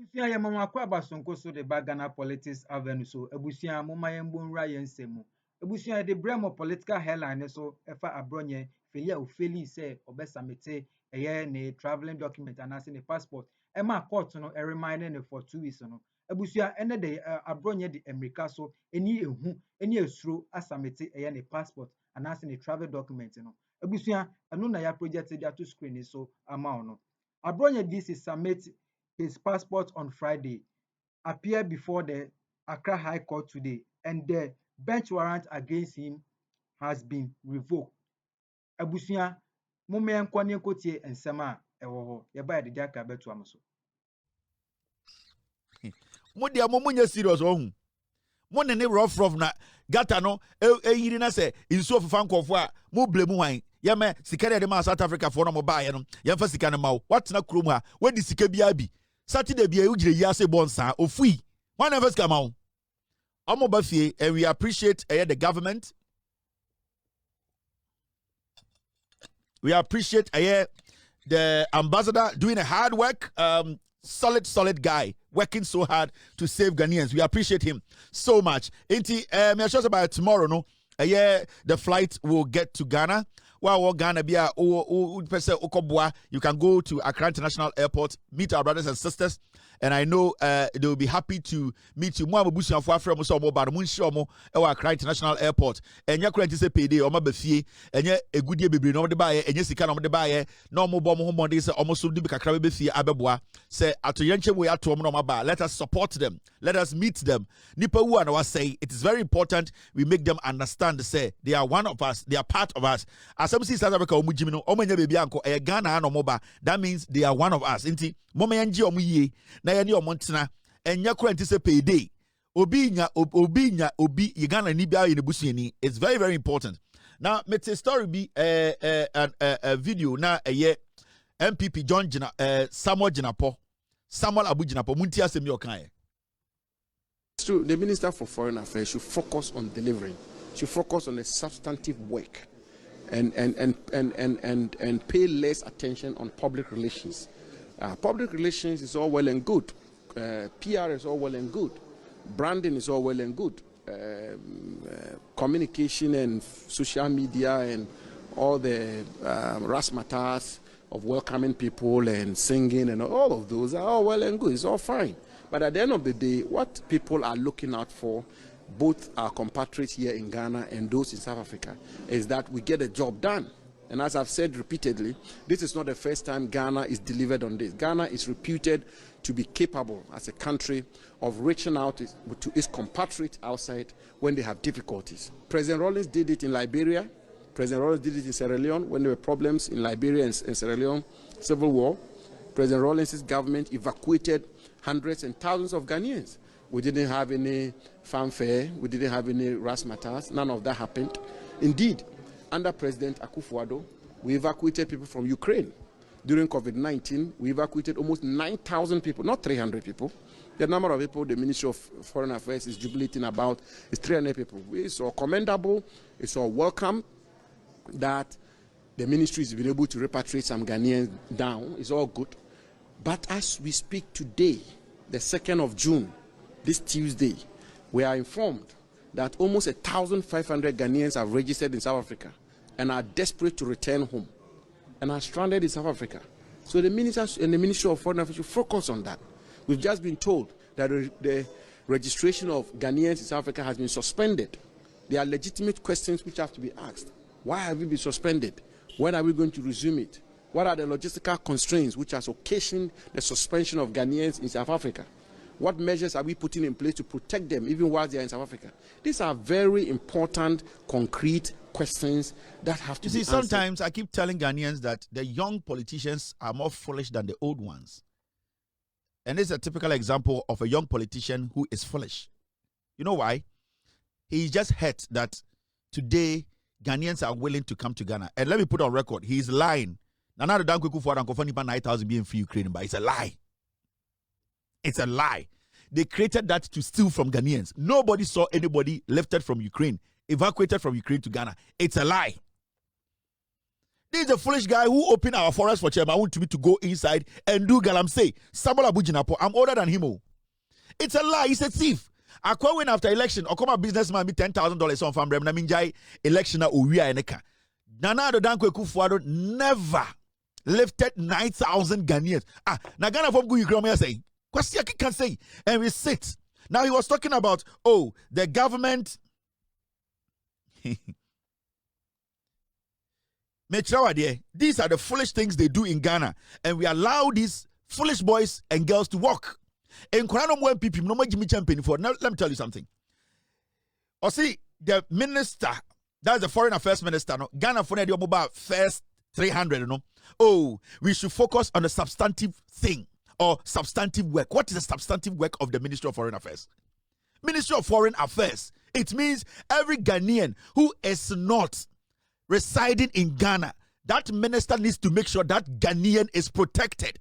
Ebusia ya mama kwa basonko so de Ghana Politics Avenue so ebusia mama yembo nra yensemu. Ebusia de bremo political headline so efa Abronye felia ofeli se obesamete eye ne traveling document anase ne passport. Ema court no e remind ne for 2 weeks no. Ebusia ene de Abronye de America so eni ehu eni esuro asamete eye ne passport anase ne travel document no. Ebusia anu na ya project dia to screen so ama no. Abronye this submit his passport on Friday, appeared before the Accra High Court today, and the bench warrant against him has been revoked. Abusia, mume nkwane kotie ensema ewo ho. Yeba de jaka betu amuso. Modia momunya serious ohun. Mo ne rough na gata no yiri na se insu ofufan kofo a mo blemu hwan. Ya me sikare de ma South Africa for no mo baaye no. Ya fa sika no ma wo. What na krom ha? We di sika bia bi. Saturday bia ugire yi ase bonsa ofui. One never sika ma wo. Omo ba fie and we appreciate the government. We appreciate the ambassador doing a hard work. Solid guy working so hard to save Ghanaians. We appreciate him so much. Inti, me sure about tomorrow, no. The flight will get to Ghana. Well, Ghana be you can go to Accra International Airport, meet our brothers and sisters, and I know they will be happy to meet you. Accra International Airport. And you can say payday or maybe and a good year be no the buyer and yes, you can the buyer no more bomb home on almost be abeboa say at we are to let us support them, let us meet them. Nipa who and I say it is very important we make them understand say they are one of us, they are part of us. As some see South Africa omujimino omenya baby anko Ghana no moba, that means they are one of us. Inti moma yanji omuye na yani omontena enya kura nti se payday obi Ghana ni bia yenebusuani. It's very, very important. Now make a story be a video na MPP John Samuel Abu Jinapo munti asemi okan. It's true, the Minister for Foreign Affairs should focus on delivering, should focus on a substantive work and pay less attention on public relations. Public relations is all well and good. PR is all well and good. Branding is all well and good. Communication and social media and all the razzmatazz of welcoming people and singing and all of those are all well and good. It's all fine. But at the end of the day, what people are looking out for, both our compatriots here in Ghana and those in South Africa, is that we get a job done. And as I've said repeatedly, this is not the first time Ghana is delivered on this. Ghana is reputed to be capable as a country of reaching out to its compatriots outside when they have difficulties. President Rawlings did it in Liberia. President Rawlings did it in Sierra Leone when there were problems in Liberia and Sierra Leone, civil war. President Rawlings' government evacuated hundreds and thousands of Ghanaians. We didn't have any fanfare. We didn't have any razzmatazz. None of that happened. Indeed, under President Akufo-Addo, we evacuated people from Ukraine. During COVID-19, we evacuated almost 9,000 people, not 300 people. The number of people the Ministry of Foreign Affairs is jubilating about is 300 people. It's all commendable. It's all welcome that the ministry has been able to repatriate some Ghanaians down. It's all good. But as we speak today, the 2nd of June, this Tuesday, we are informed that almost 1,500 Ghanaians have registered in South Africa and are desperate to return home and are stranded in South Africa. So the ministers and the Ministry of Foreign Affairs should focus on that. We've just been told that the registration of Ghanaians in South Africa has been suspended. There are legitimate questions which have to be asked. Why have we been suspended? When are we going to resume it? What are the logistical constraints which has occasioned the suspension of Ghanaians in South Africa? What measures are we putting in place to protect them even while they are in South Africa? These are very important, concrete questions that have to be answered. Sometimes I keep telling Ghanaians that the young politicians are more foolish than the old ones. And this is a typical example of a young politician who is foolish. You know why? He's just hurt that today Ghanaians are willing to come to Ghana. And let me put on record, he's lying. Nana the Danko for 9,000 being for Ukraine, but it's a lie. It's a lie. They created that to steal from Ghanaians. Nobody saw anybody lifted from Ukraine, evacuated from Ukraine to Ghana. It's a lie. This is a foolish guy who opened our forest for chairman. I want me to go inside and do galamsey. Samola Bujinapo. I'm older than him. It's a lie. He's a thief. I quite win after election. Or come a businessman me $10,000 on Fambrem. Na minjai election na uria eneka. Nana Addo Dankwa Akufo-Addo never lifted 9,000 Ghanaians. Na Ghana from Ukraine say. Kwasi can say. And we sit. Now he was talking about, oh, the government. These are the foolish things they do in Ghana, and we allow these foolish boys and girls to walk. And now, let me tell you something. Or see, the minister, that's the foreign affairs minister, no, Ghana for about first 300, no. Oh, we should focus on the substantive thing or substantive work. What is the substantive work of the Ministry of Foreign Affairs? Ministry of Foreign Affairs. It means every Ghanaian who is not residing in Ghana, that minister needs to make sure that Ghanaian is protected.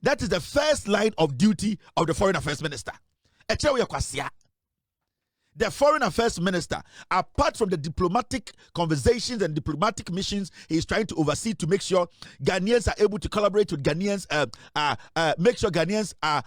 That is the first line of duty of the foreign affairs minister. The foreign affairs minister, apart from the diplomatic conversations and diplomatic missions he is trying to oversee to make sure Ghanaians are able to collaborate with Ghanaians, make sure Ghanaians are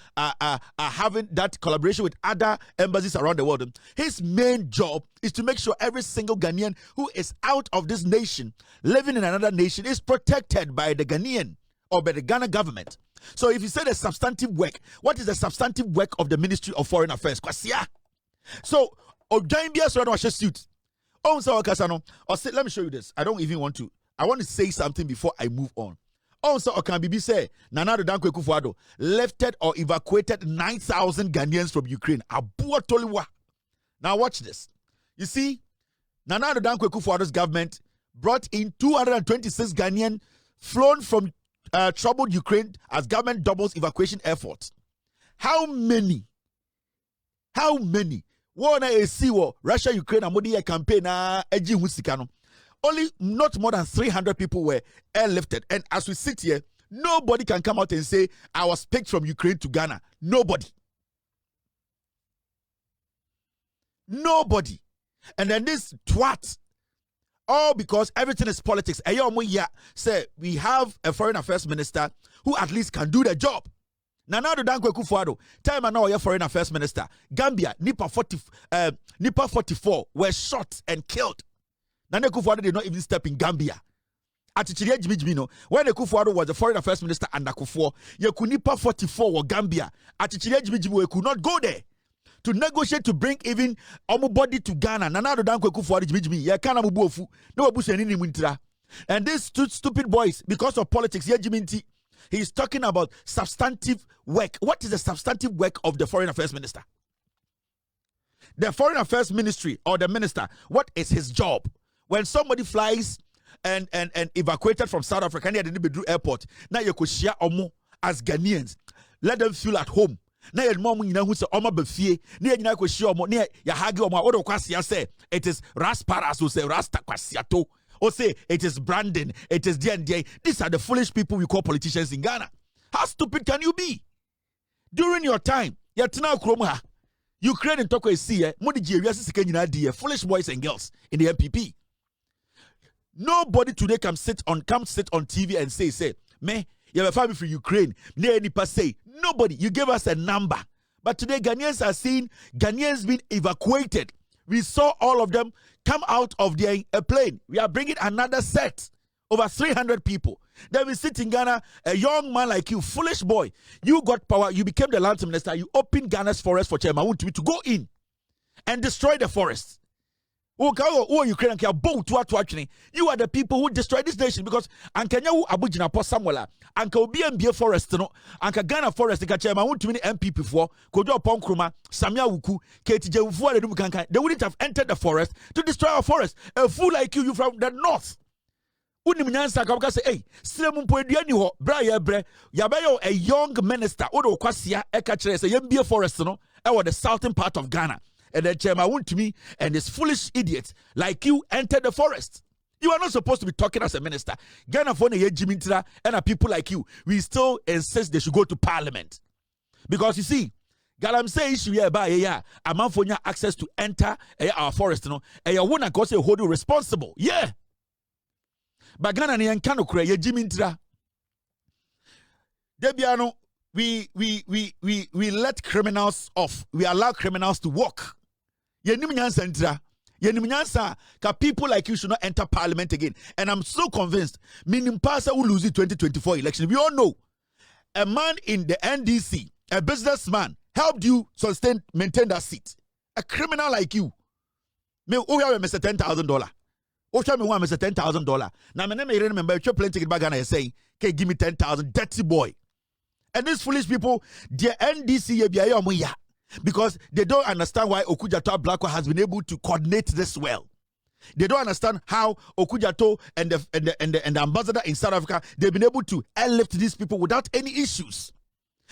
having that collaboration with other embassies around the world. His main job is to make sure every single Ghanaian who is out of this nation, living in another nation, is protected by the Ghanaian or by the Ghana government. So if you say the substantive work, what is the substantive work of the Ministry of Foreign Affairs? So, suit. Let me show you this. I don't even want to. I want to say something before I move on. Also, Okanbibi say Nana Addo Dankwa Akufo-Addo lifted or evacuated 9,000 Ghanaians from Ukraine. Abua Toliwa. Now watch this. You see, Nana Addo Dankwa Akufo-Addo's government brought in 226 Ghanaians flown from troubled Ukraine as government doubles evacuation efforts. How many? One Russia Ukraine Amodiya campaign only not more than 300 people were airlifted. And as we sit here, nobody can come out and say I was picked from Ukraine to Ghana. Nobody. And then this twat, all because everything is politics. Say we have a foreign affairs minister who at least can do the job. Nana Addo Dankwa Akufo-Addo, time and now your foreign affairs minister, Gambia, Nipa 44 were shot and killed. Nana Akufo-Addo did not even step in Gambia. When Akufo-Addo was the foreign affairs minister and Akufo, Nipa 44 were Gambia. We could not go there to negotiate to bring even body to Ghana. Nana Addo Dankwa Akufo-Addo, and these stupid boys, because of politics, he's talking about substantive work. What is the substantive work of the foreign affairs minister? The foreign affairs ministry or the minister, what is his job? When somebody flies and evacuated from South Africa near the Bedru airport, now you could share omo as Ghanaians. Let them feel at home. Now you mom you know who say omo befie. Near you could share omo near ya hagi omo. Odo kwasi say it is rasparas who say rasta kwasiato. Or say it is Brandon, it is D&D. These are the foolish people we call politicians in Ghana. How stupid can you be? During your time, Ukraine and Toko is here, foolish boys and girls in the MPP. Nobody today come sit on TV and say, me, you have a family from Ukraine. Nobody. You gave us a number. But today Ghanaians are seeing Ghanaians being evacuated. We saw all of them come out of their plane. We are bringing another set, over 300 people. Then we sit in Ghana, a young man like you, foolish boy. You got power, you became the land minister, you opened Ghana's forest for Chairman Wontumi to go in and destroy the forest. You are the people who destroy this nation because Ankanya Abujina po Samuela, Anka Obi forest no, Anka Ghana forest ka Chairman Wontumi MPP for Kojo Ponkruma, Samia Wuku, KTJ Ufu de Kankan. They wouldn't have entered the forest to destroy our forest. A fool like you from the north. Unimnyansa ka say, hey, Siremu Poediani ho, bra ye bre, yabayo a young minister, Odo Kwasia, Eka Chere, say Yembia forest no, the southern part of Ghana. And then Chairman Wontumi and this foolish idiots like you entered the forest. You are not supposed to be talking as a minister. Ghana for Jimintra and people like you, we still insist they should go to parliament. Because you see, Galamsey issue here by a man for access to enter our forest, and you won't hold you responsible. Yeah. But Ghana ni yankano kure ye Jimmy Intra. Debiano, we let criminals off. We allow criminals to walk. Ye nim nyansa ntra. Ye nim nyansa ka people like you should not enter parliament again. And I'm so convinced minim pasa will lose the 2024 election. We all know a man in the NDC, a businessman, helped you maintain that seat. A criminal like you. Me oya me $10,000. Oya me want me $10,000. Now me never remember you plane ticket back and I say, "Okay, give me 10,000, dirty boy." And these foolish people, their NDC because they don't understand why Okujato Blackwell has been able to coordinate this well. They don't understand how Okujato and the ambassador in South Africa, they've been able to airlift these people without any issues,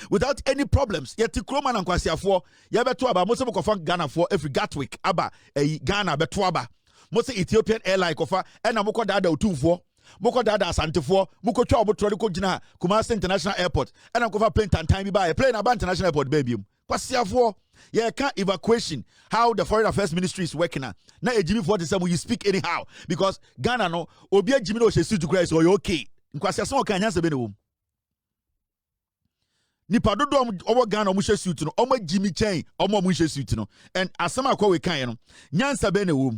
without any problems. Yet Kroman and Kwasiafo, Yabetuaba, most of them Ghana for every Gatwick, Aba, Ghana, Betuaba, most Ethiopian airline kofa, and Amoko Dada Utumfo. Moko Dada Asantefo, Moko Chobo Trodico Jina, Kumasi International Airport, and I'm cover plane time by a plane about International Airport, baby. Kwasiafo, yeah, can't evacuation. How the Foreign Affairs Ministry is working now. Now, a Jimmy 47 will you speak anyhow because Ghana no, Obia Jimmy no she to Christ or you okay. Kwasiafo can answer be no. Nipa do omo Ghana omo suit no, omo Jimmy chain, omo suit no, and asama kwa we kan no, nyansa be no.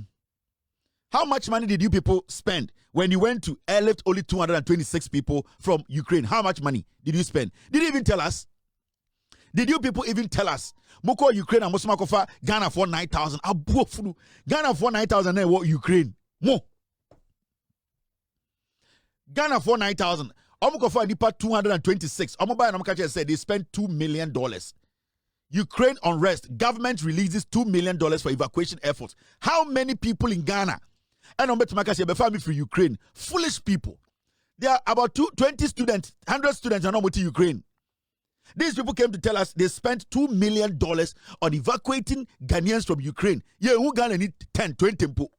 How much money did you people spend when you went to airlift only 226 people from Ukraine? How much money did you spend? Did you even tell us? Did you people even tell us? Moko Ukraine and Mosmakofa Ghana for 9,000. Abuofunu Ghana for 9,000 and what Ukraine? Mo Ghana for 9,000. Omokofa nipa 226. Omoba and Omokache said they spent $2 million. Ukraine unrest. Government releases $2 million for evacuation efforts. How many people in Ghana? And I'm better to say, family for Ukraine. Foolish people. There are about 20 students, 100 students are not with Ukraine. These people came to tell us they spent $2 million on evacuating Ghanaians from Ukraine. Yeah, who Ghana need 10, 20 people.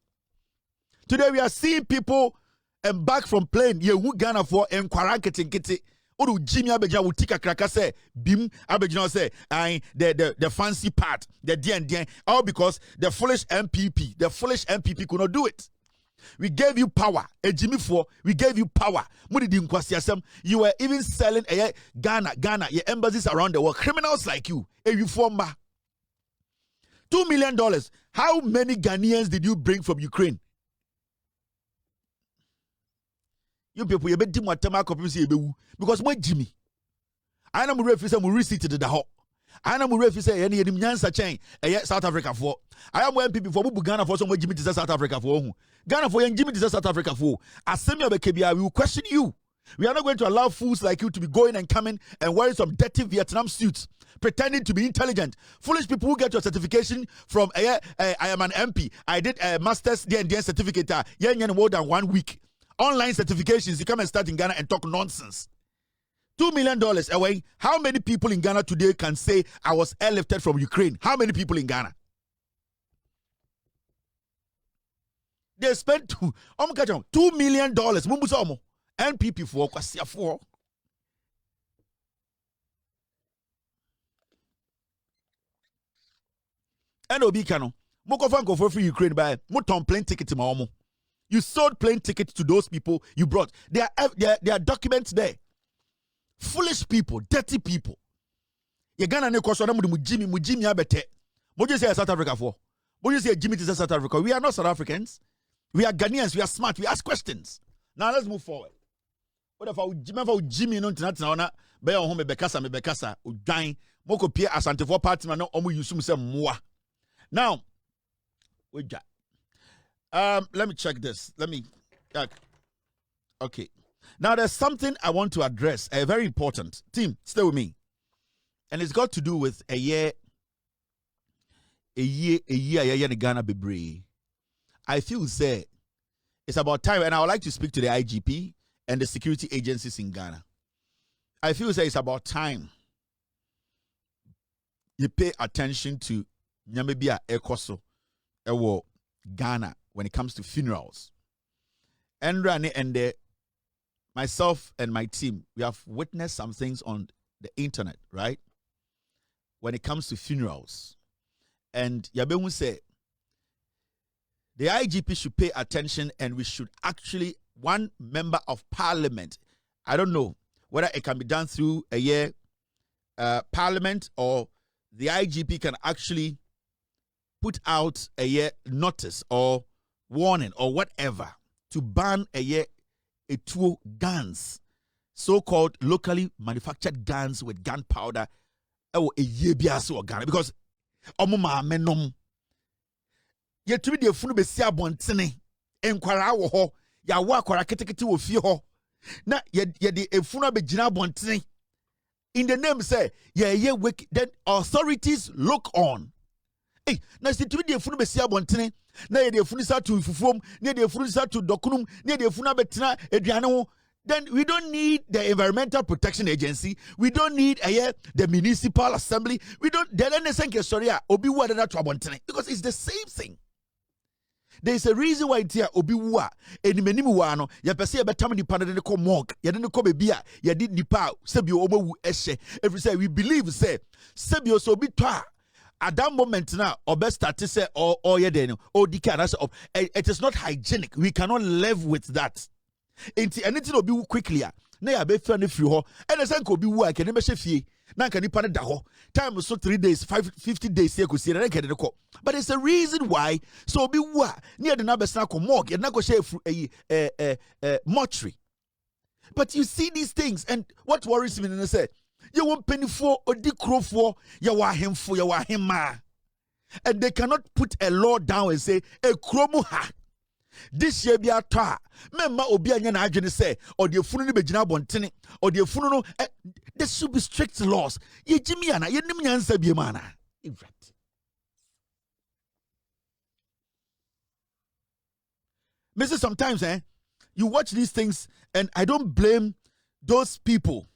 Today we are seeing people embark from plane. Yeah, who Ghana for Nkwaranketingkiti. Oru Jimmy Abeja will take a cracker say, Bim Abeja say, the fancy part, the DN, all because the foolish MPP could not do it. We gave you power. A Jimmy for we gave you power. You were even selling Ghana, your embassies around the world. Criminals like you, a reformer. $2 million. How many Ghanaians did you bring from Ukraine? You people, you better what time because my Jimmy. I know my referee mu receipt the hot. I know my referee say any nyansa chain South Africa for. I am MPP for Ghana for some Jimmy to South Africa for. Ghana for Jimmy to South Africa for. Asemi Obekebia, we will question you. We are not going to allow fools like you to be going and coming and wearing some dirty Vietnam suits, pretending to be intelligent. Foolish people who get your certification from I am an MP. I did a master's DND certificate. More than 1 week. Online certifications, you come and start in Ghana and talk nonsense. $2 million away. How many people in Ghana today can say I was airlifted from Ukraine? How many people in Ghana? They spent $2 million. NPP for Kwasia for. And Obi Kano. Moko for free Ukraine by Moton plane ticket to Maomo. You sold plane tickets to those people you brought. There are documents there. Foolish people, dirty people. You Ghana ne kwasho na mujimi abete. What do you say South Africa for? What do you say Jimmy to South Africa? We are not South Africans. We are Ghanaians. We are smart. We ask questions. Now let's move forward. What if Jimmy no tina be on home bekasa udwan moko pie asante for party man no omo yusum se moa. Now we got let me check this. Okay. Now there's something I want to address. Very important. Team, stay with me. And it's got to do with a year in Ghana Bebre. I feel say it's about time, and I would like to speak to the IGP and the security agencies in Ghana. I feel say it's about time you pay attention to Nyamebia Ekoso Ewo Ghana when it comes to funerals. And myself and my team, we have witnessed some things on the internet, right? When it comes to funerals. And Yabehu said, the IGP should pay attention and we should actually one member of parliament. I don't know whether it can be done through a year parliament, or the IGP can actually put out a year notice or warning or whatever to ban a two guns, so-called locally manufactured guns with gunpowder. A year biaso or Ghana, because omuma menom ye to be the funu be sia bontene enkwara wo ho ya wo akwara ketekete wo fie ho na ye de efunu abegina bontene in the name say ye wake, then authorities look on. Hey, na si to be the funu be sia bontene na ye de efunu sa to fufuom na ye de efunu sa to dokunum na ye de efunu abetena aduane ho. Then we don't need the Environmental Protection Agency. We don't need the Municipal Assembly. We don't. Because it's the same thing. There is a reason why it's here. Obi wa enimenimu wano ya pese ya betami ni panade ko mog ya dene ko bebia ya di nipa sebio omo wu eshe. Every say we believe say sebio so bi twa at that moment now or best start to say or ye den or dika. It is not hygienic. We cannot live with that. Anything will be quickly. Na ya be friend free ho. And the same could be work and never fee. Na can nipa da ho. Time so 3 days, 50 days here could see and get the. But it's a reason why so be wa near the number snack or morgue and not go share a mortuary. But you see these things, and what worries me, and I say, you won't penny for or decro for you are him for you are him ma. And they cannot put a law down and say a chromo ha. This year be a tar. Member obi anya na adwene say or the funu ni begina bontene or the funu no there should be strict laws. Ye jimi ana ye nim nyansa bi ma na. Mrs. Sometimes you watch these things and I don't blame those people.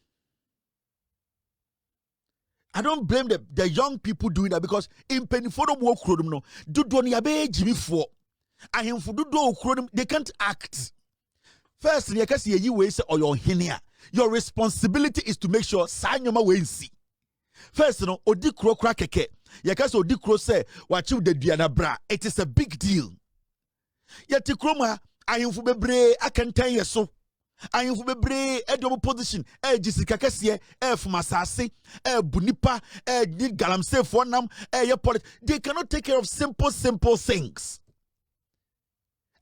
I don't blame the young people doing that, because in Penifodom wo krodum no do ni abe jimi for. They can't act. First, your responsibility is to make sure Sanyoma we see. First, no, odi kro kra keke. Yakasi odi kro say wachiw de duana bra. It is a big deal. Yeti kroma ahemfo bebre akantan yeso. Ahemfo bebre edom position jisika kese fumasase bunipa need galamse for nam they cannot take care of simple things.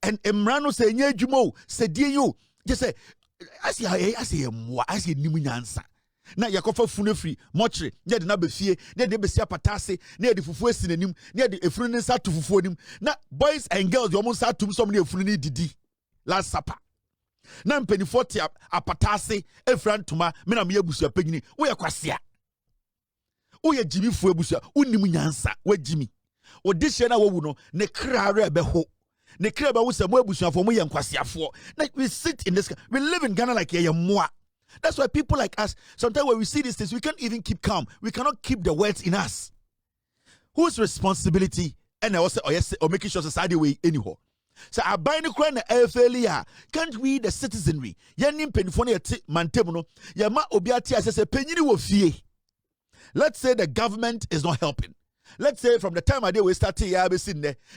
And Emrano say nye jumo say die you just say as nimu nyansa na yakofa funu free mochre ne de na be fie ne de be sia patase ne de fufu asinanim ne de efunu ne sa to fufu nim na boys and girls yo mo sa tum som ne efunu ne didi last supper na mpeni 40 apatase efrantuma me na me abusua pagini wo ye kwasea wo ye jimi fu abusua unimu nyansa wa jimi odihye na wo no ne krare be ho. We sit in this. We live in Ghana like moi. That's why people like us, sometimes when we see these things, we can't even keep calm. We cannot keep the words in us. Whose responsibility? And also, or making sure society way anyhow. So I buy the crown FLA. Can't we the citizenry? Yanim penfonia mantemono. Yama obiati as a penny wo fee. Let's say the government is not helping. Let's say from the time I did we started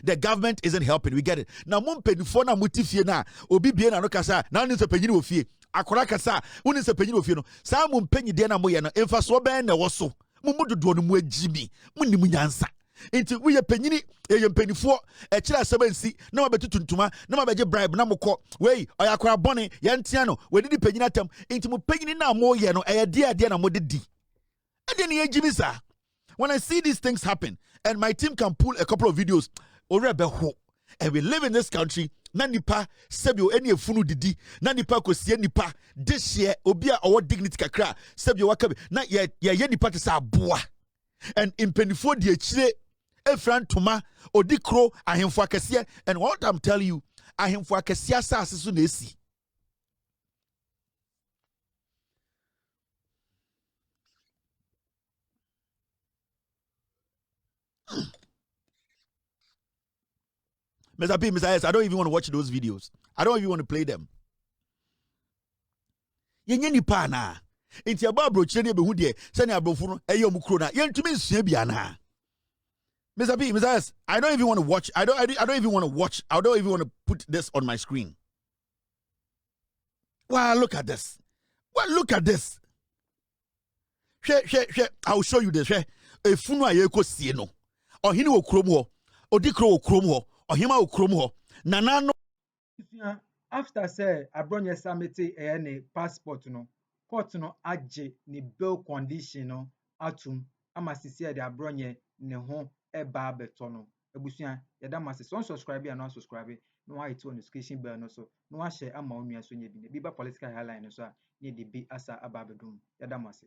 the government isn't helping. We get it. Now mum penifona mutifie na obi bien na no kasa na ni so penyi wo fie. Akora kasa woni so penyi wo fie no. Sa mum penyi de na moye no emfa so ben na wo so. Mum dodo no mu agimi. Muni mu nyansa. Enti we ye penyini ye penifo e kira asabansi na ma betutuntuma na ma beje bribe na mokọ wey oya akora bone ye ntia no we di penyini atam. Enti mu penyini na moye no e de na modedi. E de ne agimi sa. When I see these things happen, and my team can pull a couple of videos, and we live in this country, nanipa sebio any funu didi, nanipa ko sie nipa this year obia our dignity kakra sebio wakabe na ye nipa te sa boa, and in penifo die chire efran toma odikro ahemfo akese, and what I'm telling you, ahemfo akese asase so na esi. Mr. P, Mr. S, I don't even want to watch those videos. I don't even want to play them. Yenye ni pa na. Inti ababro chene be hudie. Sani abrofu no eyo mukro na. Yentumi nsua bia na. Mr. P, Mr. S, I don't even want to watch. I don't even want to watch. I don't even want to put this on my screen. Wow, look at this. Well, look at this. I'll show you this. If you know you go see no, or he no kromo, or dikro kromo, or him out kromo. Nana no. After say Abronye summit ne passport no, court no agye ne bail condition no atum ama sisi de Abronye ne ho eba beto no. Ebusua yeda mase so subscribe and no subscribe no why to notification bell no so no wa share ama onua so nya bi ne bi ba political highline no so a ne de bi asa aba bedum yeda mase.